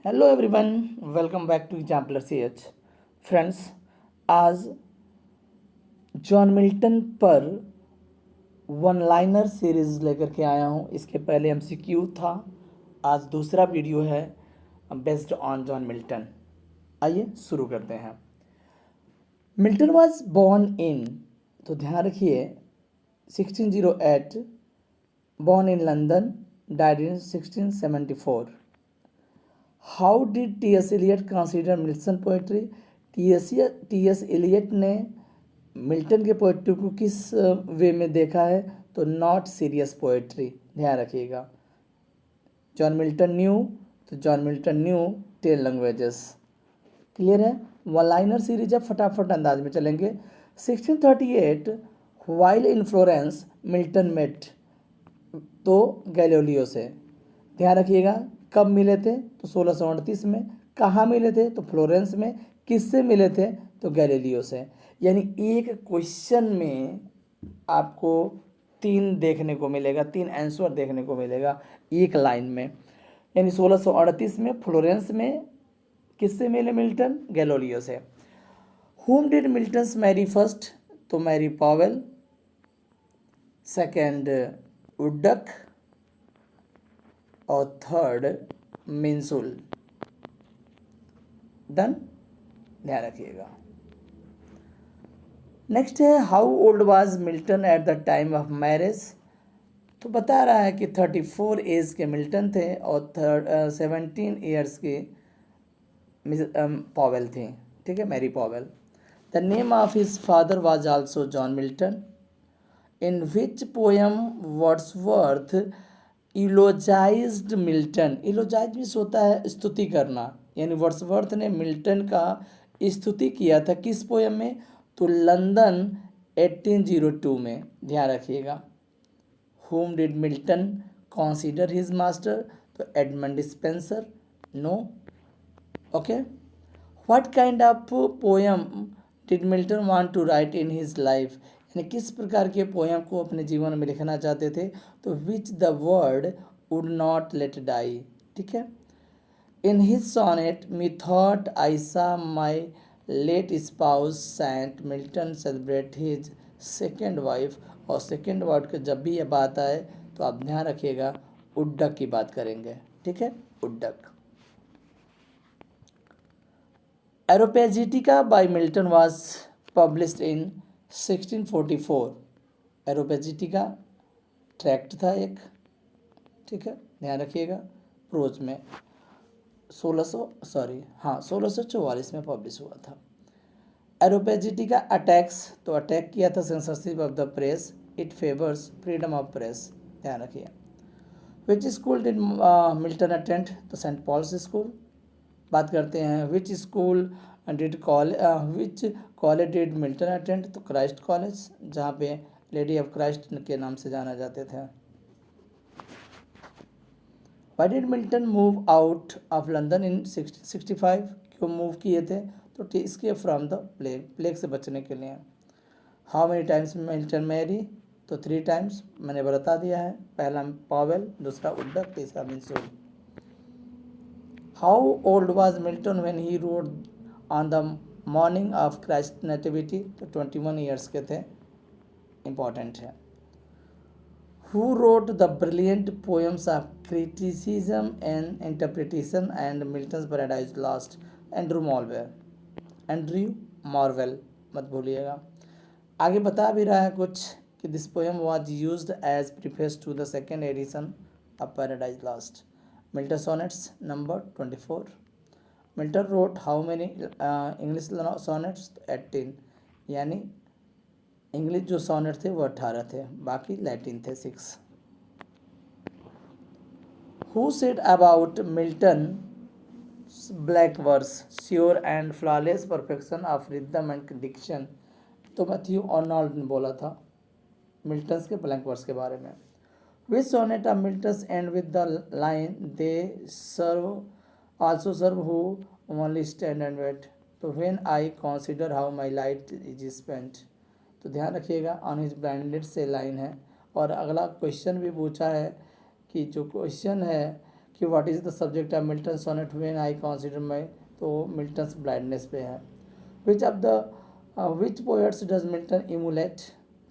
Hello everyone, welcome back to Exampler CH। Friends, आज John Milton पर one liner series लेकर के आया हूँ। इसके पहले MCQ था, आज दूसरा वीडियो है बेस्ड ऑन जॉन मिल्टन। आइए शुरू करते हैं। मिल्टन वाज बॉर्न इन, तो ध्यान रखिए 1608, born in London, died in 1674। How did T.S. Eliot consider Milton poetry? T.S. Eliot ने मिल्टन के पोएट्री को किस वे में देखा है? तो नॉट सीरियस पोएट्री। ध्यान रखिएगा। जॉन मिल्टन न्यू, तो John Milton knew 10 languages. Clear है? वन लाइनर सीरीज है, फटाफट अंदाज में चलेंगे। 1638 while in Florence Milton met, तो गैलीलियो से। ध्यान रखिएगा कब मिले थे? तो 1638 में। कहाँ मिले थे? तो फ्लोरेंस में। किससे मिले थे? तो गैलीलियो से। यानी एक क्वेश्चन में आपको तीन देखने को मिलेगा, तीन आंसर देखने को मिलेगा एक लाइन में। यानी 1638 में फ्लोरेंस में किससे मिले मिल्टन? गैलीलियो से। Whom did Milton's marry first? तो मैरी पॉवेल। सेकेंड वुडक, और थर्ड मिंसुल। डन? ध्यान रखिएगा। नेक्स्ट है how old was Milton at the time of marriage? तो बता रहा है कि 34 एज के मिल्टन थे और 17 ईयर्स की पॉवेल थी। ठीक है, Mary Powell. The name of his father was also John Milton. In which poem Wordsworth eulogized Milton? Eulogize means होता है स्तुति करना, यानी वर्ड्सवर्थ ने मिल्टन का स्तुति किया था किस पोएम में? तो लंदन 1802 में। ध्यान रखिएगा। Whom did Milton consider his master? तो Edmund Spenser. No. Okay. What kind of poem did Milton want to write in his life? यानी किस प्रकार के पोएम को अपने जीवन में लिखना चाहते थे? तो which the word would not let die। ठीक है। In his sonnet Methought I saw my late spouse Saint Milton celebrate his second wife। और सेकेंड वर्ड का जब भी ये बात आए तो आप ध्यान रखिएगा उड्डक की बात करेंगे। ठीक है, Woodcock. Areopagitica by Milton was published in 1644। Areopagitica tract था एक। ठीक है, ध्यान रखिएगा। प्रोज में 1644 में पब्लिश हुआ था। एरोपेजिटिका अटैक्स, तो अटैक किया था censorship of the press. It favours freedom of press. ध्यान रखिए। Which school did Milton attend? तो सेंट पॉल्स स्कूल। बात करते हैं which school did which college did Milton attend? तो क्राइस्ट कॉलेज, जहाँ पे लेडी ऑफ क्राइस्ट के नाम से जाना जाते थे। Why did Milton move out of London इन 1665? क्यों मूव किए थे? तो इसके फ्रॉम द प्लेग से बचने के लिए। How many times Milton marry? तो 3 टाइम्स, मैंने बता दिया है। पहला पॉवेल, दूसरा उड्डक, तीसरा Minshull. How old was Milton when he wrote on the morning of Christ nativity? तो 21 ईयर्स के थे। इंपॉर्टेंट है। Who wrote the brilliant poems of criticism and interpretation and Milton's Paradise Lost? Andrew Marvell. Andrew Marvell, मत भूलिएगा। आगे बता भी रहा है कुछ कि this poem was used as preface to the second edition of Paradise Lost. Milton sonnets number 24। Milton wrote how many English sonnets? 18। यानी इंग्लिश जो सोनेट थे वो 18 थे, बाकी लैटिन थे 6। Who said about Milton blank verse sure and flawless perfection of rhythm and diction? तो Matthew Arnold ने बोला था मिल्टन्स के ब्लैक वर्स के बारे में। Which sonnet of Milton's end with the line they serve also serve who only stand and wait? तो when I consider how my light is spent. तो ध्यान रखिएगा ऑन हिज ब्लाइंडेड से line है। और अगला क्वेश्चन भी पूछा है कि जो क्वेश्चन है कि what is the subject of Milton sonnet when I consider my, तो मिल्टन्स ब्लाइंडनेस पे है। Which poets does Milton emulate,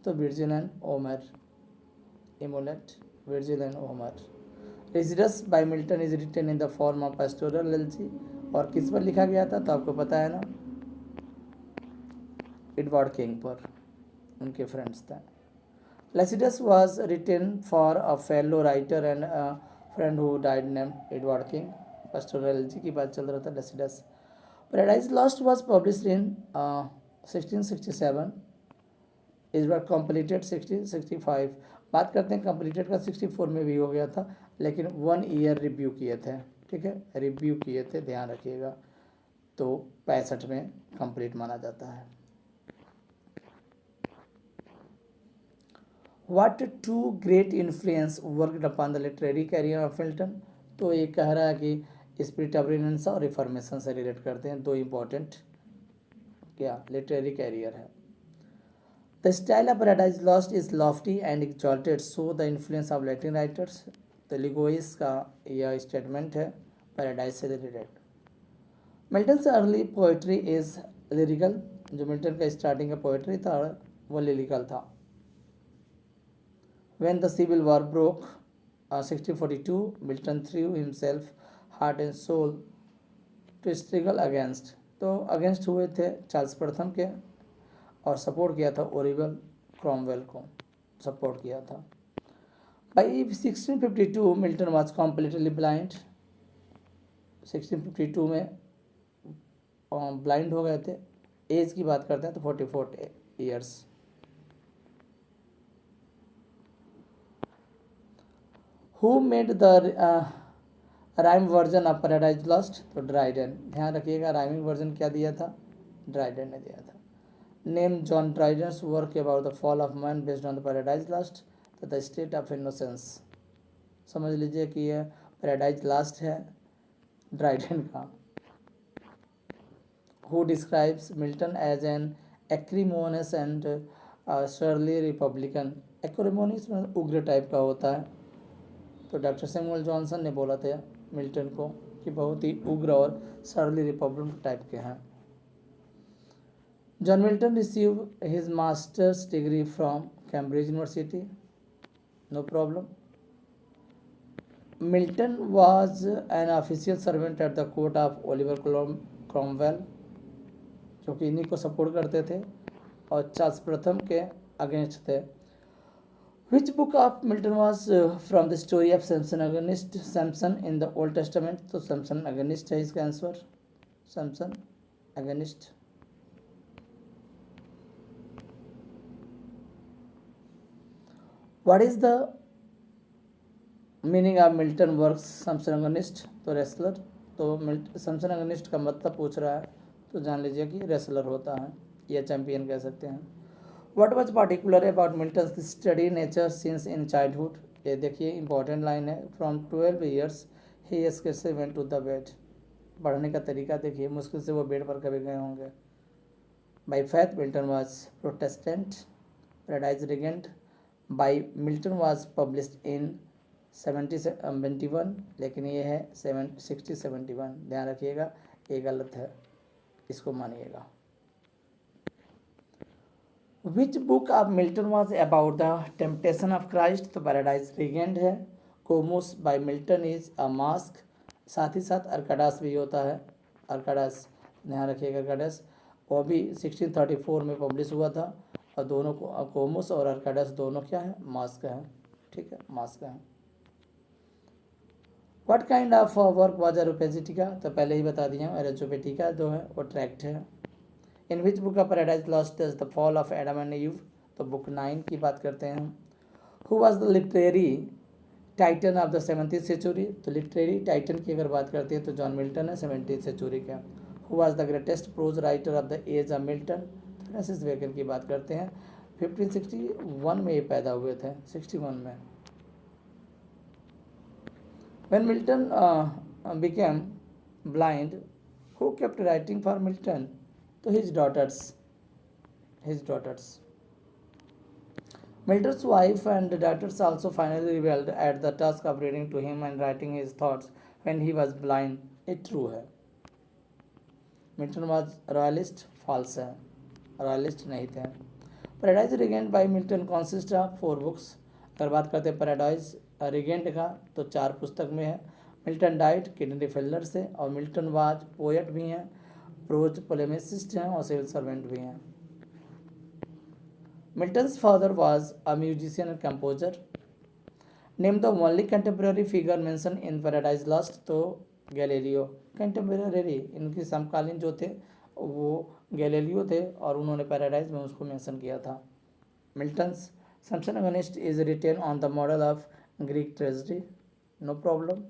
तो Virgil and Homer, emulate Virgil and Homer. Lycidas by Milton is written in the form of pastoral elegy, और किस पर लिखा गया था, तो आपको पता है ना, एडवर्ड किंग पर, उनके फ्रेंड्स थे। Lycidas was written for a fellow writer and friend who died name Edward King, pastoral elegy की बात चल रहा था Lycidas. Paradise Lost was publish in 1667, इस बार कंप्लीटेड 1665। बात करते हैं कंप्लीटेड का, 64 में भी हो गया था, लेकिन 1 ईयर रिव्यू किए थे, ठीक है, रिव्यू किए थे, ध्यान रखिएगा, तो 65 में कंप्लीट माना जाता है। What two great influence worked upon the literary career of Milton, तो ये कह रहा है कि स्पिरिट ऑफ रेनेसांस और रिफॉर्मेशन से रिलेट करते हैं, दो इंपॉर्टेंट क्या लिटरेरी कैरियर है। The style of Paradise Lost is lofty and exalted, so the influence of Latin writers, तो लिगोइस का यह स्टेटमेंट है पैराडाइज से रिलेटेड। मिल्टन से अर्ली पोइट्री इज लिरिकल, जो मिल्टन का स्टार्टिंग का पोइट्री था वो लिरिकल था। When the Civil War broke, 1642, Milton threw himself heart and soul to struggle against, तो अगेंस्ट हुए थे चार्ल्स प्रथम के, और सपोर्ट किया था ओलिवर क्रॉमवेल को सपोर्ट किया था। By 1652 Milton was completely blind, 1652 में ब्लाइंड हो गए थे। एज की बात करते हैं तो 44 years. Who made the rhyme version of Paradise Lost, तो ड्राइडन, ध्यान रखिएगा राइमिंग वर्जन क्या दिया था, ड्राइडन ने दिया था। Name John Dryden's work about the fall of man based on the Paradise Lost, तो द स्टेट ऑफ इनोसेंस, समझ लीजिए कि यह पैराडाइज लॉस्ट है ड्राइडन का। Who describes Milton as an acrimonious and surly republican, acrimonious में उग्र type का होता है, तो डॉक्टर सैमुअल जॉनसन ने बोला था मिल्टन को कि बहुत ही उग्र और सर्ली रिपब्लिक टाइप के हैं। John Milton receive his master's degree from Cambridge University, no problem. Milton was an official servant at the court of Oliver Cromwell, क्योंकि इन्हीं को सपोर्ट करते थे और चार्ल्स प्रथम के अगेंस्ट थे। Which book of Milton was from the story of Samson agonist, Samson in the Old Testament, तो Samson agonist है इसका answer, Samson agonist। What is the meaning of Milton works Samson agonist, तो wrestler, तो Samson agonist का मतलब पूछ रहा है, तो जान लीजिए कि रेसलर होता है या चैंपियन कह सकते हैं। What was particular about Milton's study nature since in childhood, ये देखिए इंपॉर्टेंट लाइन है, from 12 years he scarcely went to the bed, पढ़ने का तरीका देखिए, मुश्किल से वो बेड पर कभी गए होंगे। By faith Milton was Protestant, Paradise Regent by Milton was published in 1771, लेकिन ये है 1671, ध्यान रखिएगा ये गलत है, इसको मानिएगा। Which book of Milton was about the temptation of Christ, तो पैराडाइज रिगेंड है। Comus by Milton is a masque, साथ ही साथ अर्काडास भी होता है, अर्काडास ध्यान रखिएगा, अर्काडास वो भी 1634 में पब्लिश हुआ था, और दोनों को कोमोस और अर्काडास दोनों क्या है, मास्क है, ठीक है, मास्क है। What kind of work was Areopagitica, तो पहले ही बता दिया, एरोपेजिटिका जो है वो ट्रैक्ट है। In which book of Paradise Lost is the fall of Adam and Eve, तो बुक 9 की बात करते हैं। Who was the literary titan of the 17th century, तो लिटरेरी टाइटन की अगर बात करते हैं तो जॉन मिल्टन है 17th सेंचुरी का। Who was the greatest prose writer of the age of Milton, Francis Bacon की बात करते हैं, 1561 में ये पैदा हुए थे, 61 में। When Milton became blind, who kept writing for Milton? तो his daughters. Milton's wife and daughters also finally rebelled at the task of reading to him and writing his thoughts when he was blind. ये true है. Milton was royalist, false है. Royalist नहीं थे. Paradise Regained by Milton consist of 4 books. अगर बात करते हैं paradise रिगेंट का तो 4 पुस्तक में है. मिल्टन डाइट किडनी फेलियर से, और मिल्टन वाज पोएट भी हैं, प्रोज पोलेमिसिस्ट हैं और सिविल सर्वेंट भी हैं. Milton's father was a musician and composer. Name the only contemporary figure mention in Paradise Lost. तो गैलीलियो. कंटेम्प्रेरी इनके समकालीन जो थे वो गैलीलियो थे और उन्होंने पैराडाइज में उसको मेंशन किया था. Milton's Samson Agonistes is written on the model of Greek tragedy. No problem.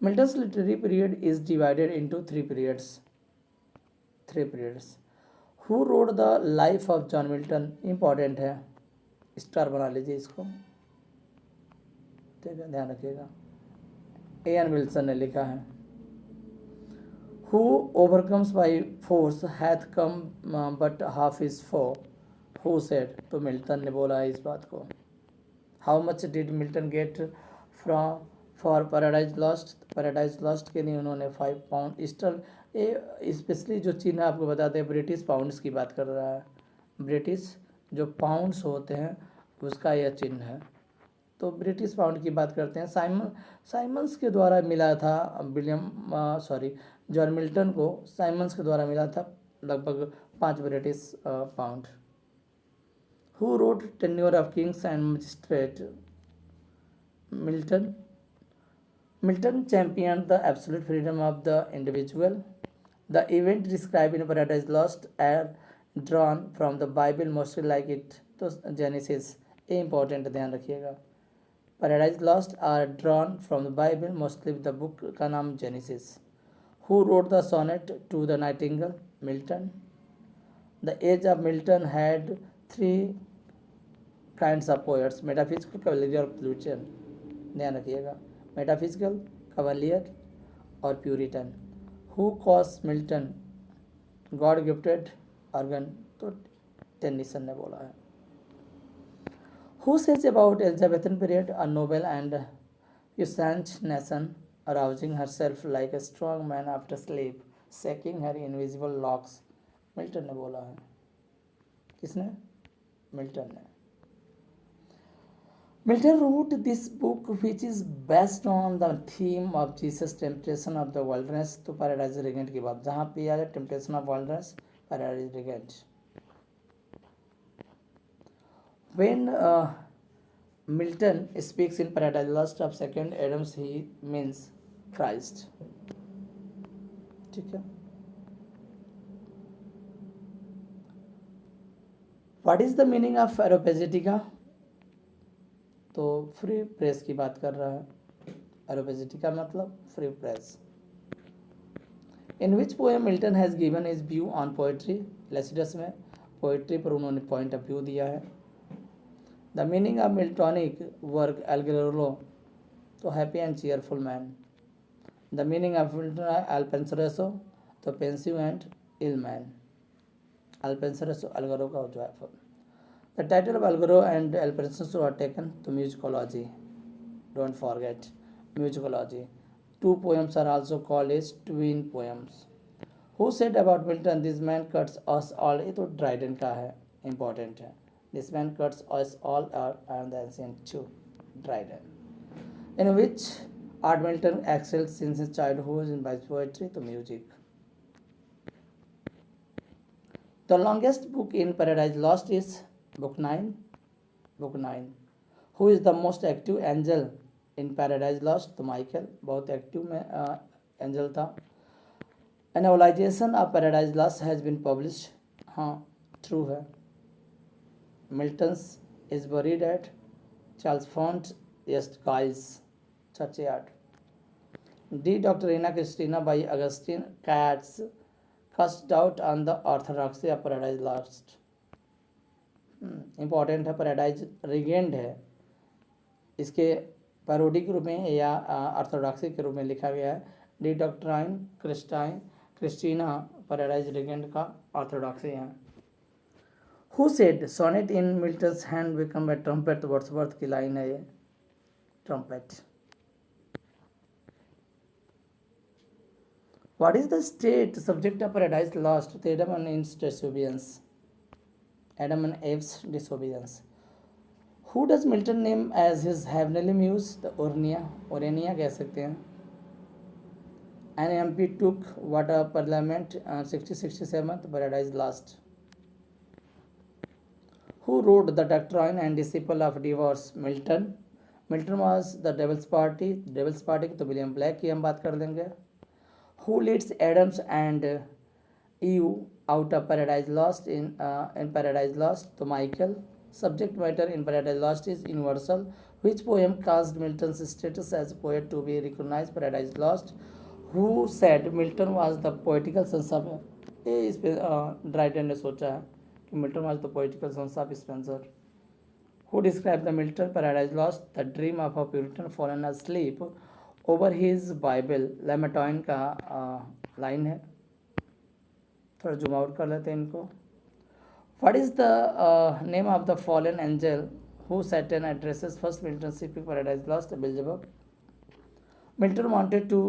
Milton's literary period is divided into 3 periods. Who wrote the life of John Milton. Important है, star बना लीजिए इसको, ठीक है, ध्यान रखिएगा. एन विल्सन ने लिखा है. Who overcomes by force hath come but half his foe. Who said. तो मिल्टन ने बोला है इस बात को. How much did Milton get from for Paradise Lost. Paradise Lost के लिए उन्होंने 5 पाउंड ईस्टर. ये स्पेशली जो चिन्ह आपको बताते हैं ब्रिटिश पाउंड्स की बात कर रहा है. ब्रिटिश जो पाउंड्स होते हैं उसका यह चिन्ह है. तो ब्रिटिश पाउंड की बात करते हैं. साइमंस के द्वारा मिला था जॉन मिल्टन को साइमंस के द्वारा मिला था लगभग 5 British pound. Who wrote tenure of Kings and magistrate. Milton championed the absolute freedom of the individual. The event described in Paradise Lost are drawn from the Bible mostly like it. तो Genesis ये important ध्यान रखिएगा. Paradise Lost are drawn from the Bible mostly. The book का नाम Genesis. Who wrote the sonnet to the nightingale. Milton. The age of Milton had 3 kinds of poets. Metaphysical, cavalier और Puritan. ध्यान रखिएगा. Metaphysical, cavalier और Puritan. Who calls Milton God gifted organ. तो Tennyson ने बोला है. Who says about Elizabethan period. A noble and puissant nation arousing herself like a strong man after sleep shaking her invisible locks. Milton ने बोला है. किसने. Milton ने. Milton wrote this book which is based on the theme of Jesus temptation of the wilderness. तो Paradise Regained की बात जहाँ पे आ जाए temptation of wilderness Paradise Regained. When Milton speaks in Paradise Lost of second Adams he means Christ. ठीक है. What is the meaning of Areopagitica. तो फ्री प्रेस की बात कर रहा है. एरोपेजिटी का मतलब free press. In which poem Milton has given his view on poetry. Lycidas में पोइट्री पर उन्होंने पॉइंट ऑफ व्यू दिया है. The meaning of Miltonic work L'Allegro. तो happy and cheerful man. The meaning of Milton Il Penseroso. तो pensive and ill man. Il Penseroso L'Allegro का joyful. The title of Algero and Alpenso are taken to musicology. Don't forget musicology. 2 poems are also called as twin poems. Who said about Milton, this man cuts us all. ये तो Dryden का है, important है. This man cuts us all out and the ancient too. Dryden. In which art Milton excelled since his childhood in by poetry to music. The longest book in Paradise Lost is Book 9. Who is the most active angel in Paradise Lost. तो Michael बहुत active में angel था. A novelization of Paradise Lost has been published. हाँ true है. Milton's is buried at Charles Font East Giles Churchyard. D. Doctrina Christina by Augustine Katz cast doubt on the orthodoxy of Paradise Lost. Important है. Paradise Regained है, इसके parody के रूप में या orthodoxy के रूप में लिखा गया है. The doctrine Christiana Paradise Regained का ऑर्थोडॉक्सी है. Who said sonnet in Milton's hand become a trumpet, तो वर्ड्सवर्थ की लाइन है ये, trumpet. What is the state subject of Paradise Lost, तो Adam and Eve's disobedience, Adam and Eve's disobedience. Who does Milton name as his heavenly muse, the Urania, Urania कह सकते हैं। N M P took what a parliament 1667, तो Paradise lost. Who wrote the doctrine and disciple of divorce, Milton. Milton was the devil's party, devil's party की तो William black की हम बात कर देंगे। Who leads Adams and Eve out of Paradise Lost in Paradise Lost, तो Michael. Subject matter in Paradise Lost is universal. Which poem caused Milton's status as a poet to be recognized, Paradise Lost? Who said Milton was the poetical sons of, ये इस पे Dryden ने सोचा है कि Milton was the poetical sons of Spenser. Who described the Milton Paradise Lost, the dream of a Puritan fallen asleep over his Bible, लेमेटॉइन का line है। थोड़ा जूम आउट कर लेते हैं इनको। What is the name of the fallen angel who Satan addresses first Milton sleeping Paradise Lost, Beelzebub? Milton wanted to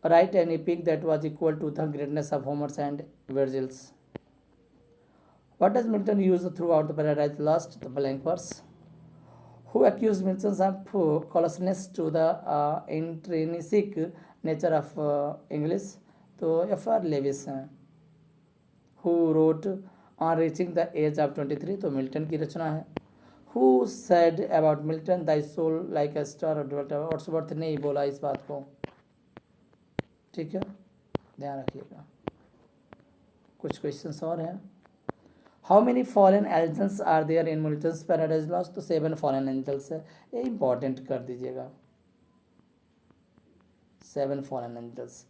write an epic that was equal to the greatness of Homer's and Virgil's. What does Milton use throughout the Paradise Lost, the blank verse? Who accused Milton of closeness to the intrinsic nature of English, तो F.R. Lewis हैं। Who wrote on reaching the age of 23, तो Milton की रचना है। Who said about Milton, thy soul like a star of development, Wordsworth ने ही बोला इस बात को, ठीक है, ध्यान रखिएगा। कुछ क्वेश्चंस और हैं। How many fallen angels are there in Milton's Paradise Lost, तो 7 फॉलन एंजल्स है, ये इंपॉर्टेंट कर दीजिएगा, 7 fallen angels.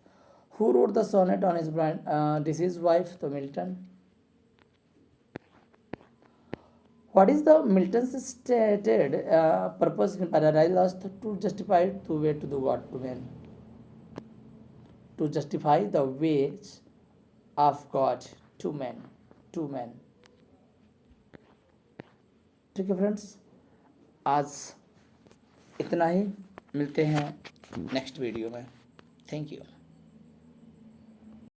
Who wrote the sonnet on his blind deceased wife, तो Milton. What is the Milton's stated purpose in Paradise Lost, to justify to way to the God to man, to justify the ways of God to man, to man. ठीक है friends, आज इतना ही, मिलते हैं next video में। Thank you.